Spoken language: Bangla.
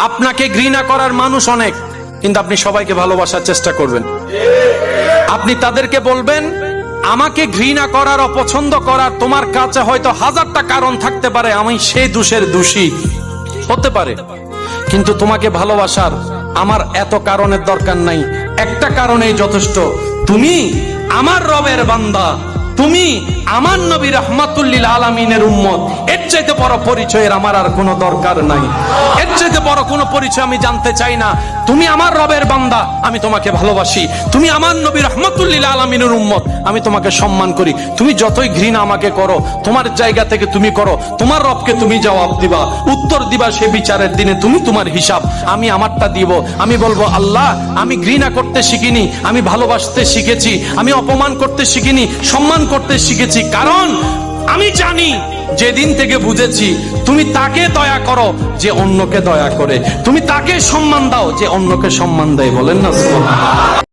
আপনাকে ঘৃণা করার মানুষ অনেক, কিন্তু আপনি সবাইকে ভালোবাসার চেষ্টা করবেন। আপনি তাদেরকে বলবেন, আমাকে ঘৃণা করার, অপছন্দ করার তোমার কাছে হয়তো 1000টা কারণ থাকতে পারে, আমি সেই দোষের দোষী হতে পারে, কিন্তু তোমাকে ভালোবাসার আমার এত কারণের দরকার নাই, একটা কারণেই যথেষ্ট, তুমি আমার রবের বান্দা, তুমি আমার নবী রাহমাতুল লিল আলামিনের উম্মত। এর চাইতে বড় পরিচয়ের আমার আর কোনো দরকার নাই, এর চাইতে বড় কোনো পরিচয় আমি জানতে চাই না। তুমি আমার রবের বান্দা, আমি তোমাকে ভালোবাসি। তুমি আমার নবী রাহমাতুল লিল আলামিনের উম্মত, আমি তোমাকে সম্মান করি। তুমি যতই ঘৃণা আমাকে করো, তোমার জায়গা থেকে তুমি করো, তোমার রবকে তুমি জবাব দিবা, উত্তর দিবা সে বিচারের দিনে, তুমি তোমার হিসাব, আমি আমারটা দিব। আমি বলবো, আল্লাহ আমি ঘৃণা করতে শিখিনি, আমি ভালোবাসতে শিখেছি, আমি অপমান করতে শিখিনি, সম্মান করতে শিখেছি। কারণ আমি জানি, যেদিন থেকে বুঝেছি তুমি তাকে দয়া করো যে অন্যকে দয়া করে, তুমি তাকে সম্মান দাও যে অন্যকে সম্মান দেয়। বলেন না সুবহানাল্লাহ।